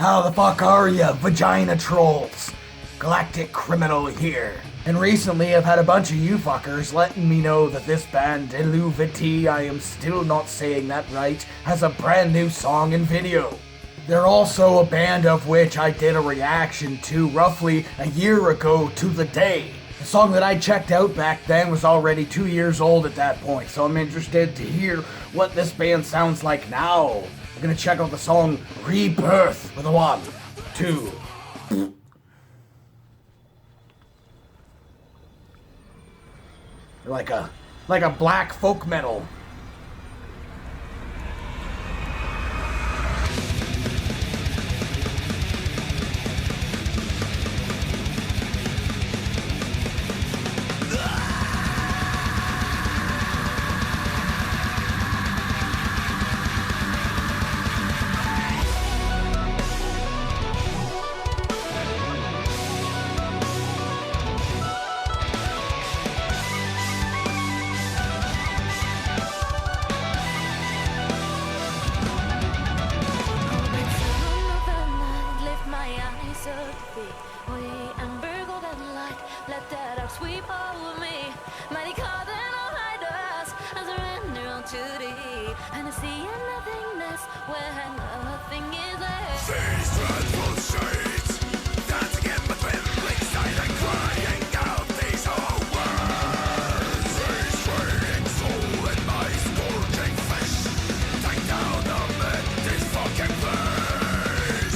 How the fuck are ya, vagina trolls? Galactic Criminal here. And recently I've had a bunch of you fuckers letting me know that this band, Eluveitie, I am still not saying that right, has a brand new song and video. They're also a band of which I did a reaction to roughly a year ago to the day. The song that I checked out back then was already 2 years old at that point, so I'm interested to hear what this band sounds like now. We're gonna check out the song Rebirth with a 1, 2. Like a black folk metal. And I see a nothingness where nothing is left. These dreadful shades dancing in between bleak silent crying out these whole words. These trading soul in my scorching flesh. Take down the men, these fucking place.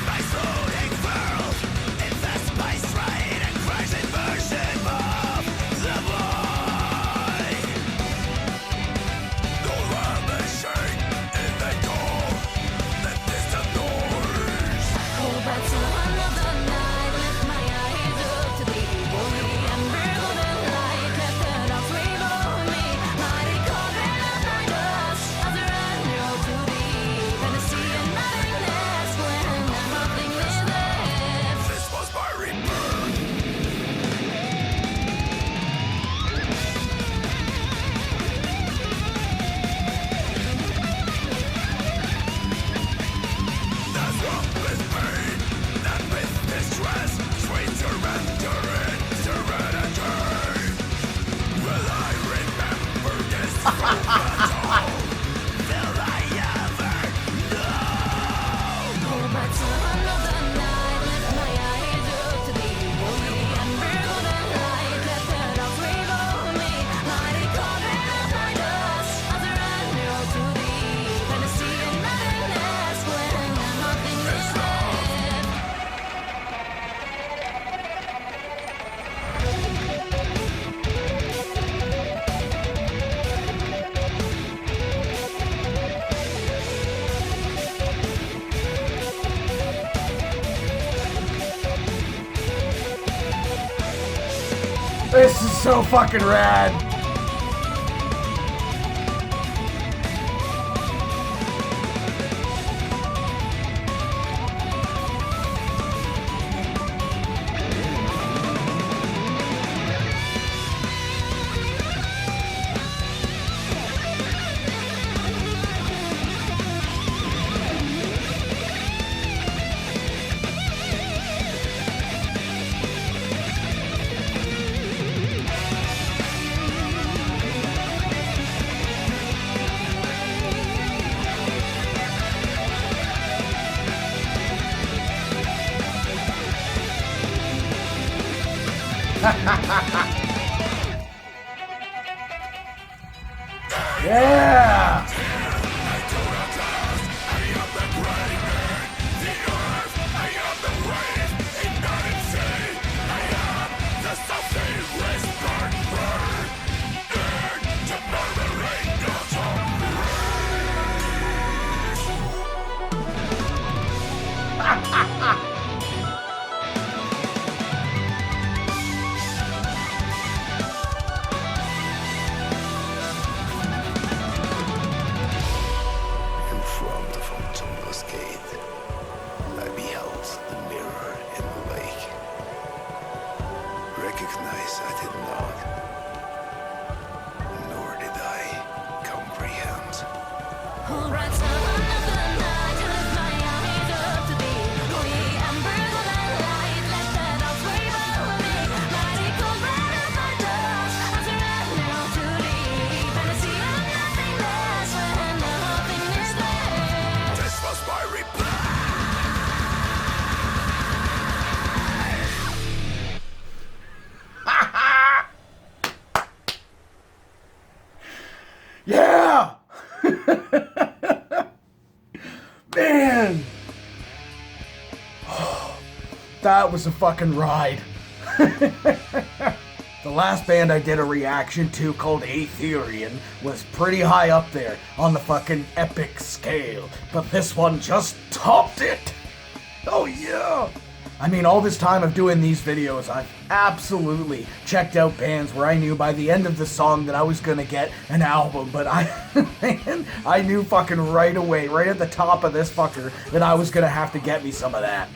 My floating world infests my stride and cries in version of the void. No ravishing in the door, the distant noise. Oh, but so another night, lift my eyes up to thee. Holy ember golden light, let the dogs wave over me. Mighty cauldron of thy dust, I surrender to thee. And I see a nothingness when nothing is left. This was my rebirth. That's wrong with pain, not with distress. Sweet surrender in serenity. Will I remember this from at all? Will I ever know? Oh, but so another night, lift my eyes up to thee. Holy ember golden light, let the dogs wave over me. Mighty cauldron of thy dust, I surrender to thee. And I see a nothingness when nothing is left. This is so fucking rad. Yeah! Alright, son of the night, lift my eyes up to thee. Holy embers of that light, let the dogs wave over me. Mighty cold breath of my dust, I surrender to thee. Fantasy of nothingness, when nothing is there. This was my reply. Yeah! Man! That was a fucking ride. The last band I did a reaction to, called Aetherian, was pretty high up there on the fucking epic scale, but this one just topped it! Oh yeah! I mean, all this time of doing these videos, I've absolutely checked out bands where I knew by the end of the song that I was gonna get an album, but I knew fucking right away, right at the top of this fucker, that I was gonna have to get me some of that.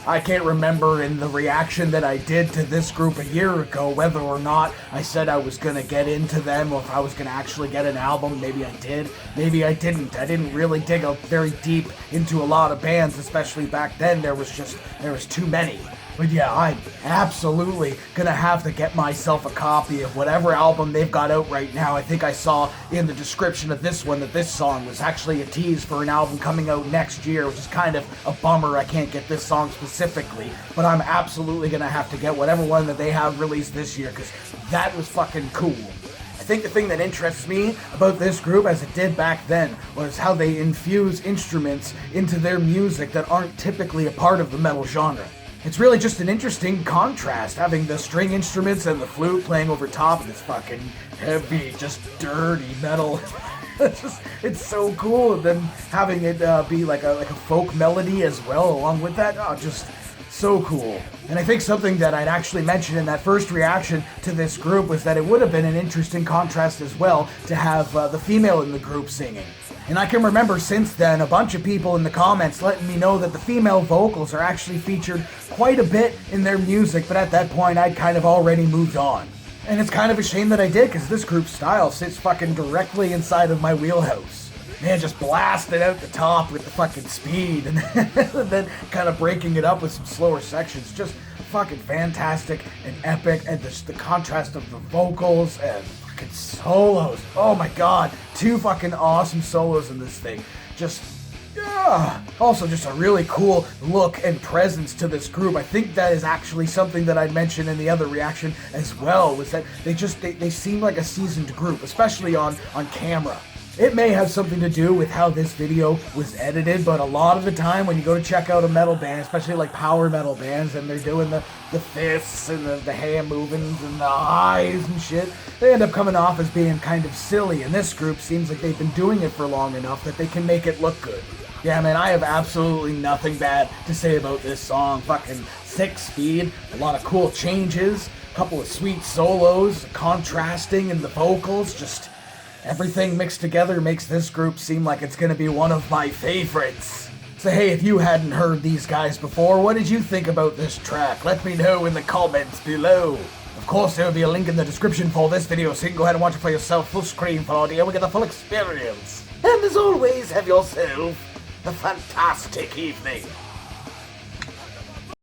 I can't remember in the reaction that I did to this group a year ago whether or not I said I was gonna get into them or if I was gonna actually get an album. Maybe I did, maybe I didn't. I didn't really dig up very deep into a lot of bands, especially back then. There was too many. But yeah, I'm absolutely gonna have to get myself a copy of whatever album they've got out right now. I think I saw in the description of this one that this song was actually a tease for an album coming out next year, which is kind of a bummer I can't get this song specifically. But I'm absolutely gonna have to get whatever one that they have released this year, because that was fucking cool. I think the thing that interests me about this group, as it did back then, was how they infuse instruments into their music that aren't typically a part of the metal genre. It's really just an interesting contrast, having the string instruments and the flute playing over top of this fucking heavy, just dirty metal. It's so cool. And then having it be like a folk melody as well along with that. Oh, just so cool. And I think something that I'd actually mentioned in that first reaction to this group was that it would have been an interesting contrast as well to have the female in the group singing. And I can remember since then a bunch of people in the comments letting me know that the female vocals are actually featured quite a bit in their music, but at that point I'd kind of already moved on. And it's kind of a shame that I did, because this group's style sits fucking directly inside of my wheelhouse. Man, just blasting out the top with the fucking speed and then kind of breaking it up with some slower sections. Just fucking fantastic and epic, and just the contrast of the vocals and fucking solos. Oh my god, 2 fucking awesome solos in this thing. Just, yeah. Also just a really cool look and presence to this group. I think that is actually something that I mentioned in the other reaction as well, was that they seem like a seasoned group, especially on camera. It may have something to do with how this video was edited, but a lot of the time when you go to check out a metal band, especially like power metal bands, and they're doing the fists and the hand movements and the eyes and shit, they end up coming off as being kind of silly, and this group seems like they've been doing it for long enough that they can make it look good. Yeah, man, I have absolutely nothing bad to say about this song. Fucking sick speed, a lot of cool changes, a couple of sweet solos, contrasting in the vocals, just everything mixed together makes this group seem like it's gonna be one of my favorites. So hey, if you hadn't heard these guys before, what did you think about this track? Let me know in the comments below. Of course, there will be a link in the description for this video, so you can go ahead and watch it for yourself, full screen for audio, and get the full experience. And as always, have yourself a fantastic evening.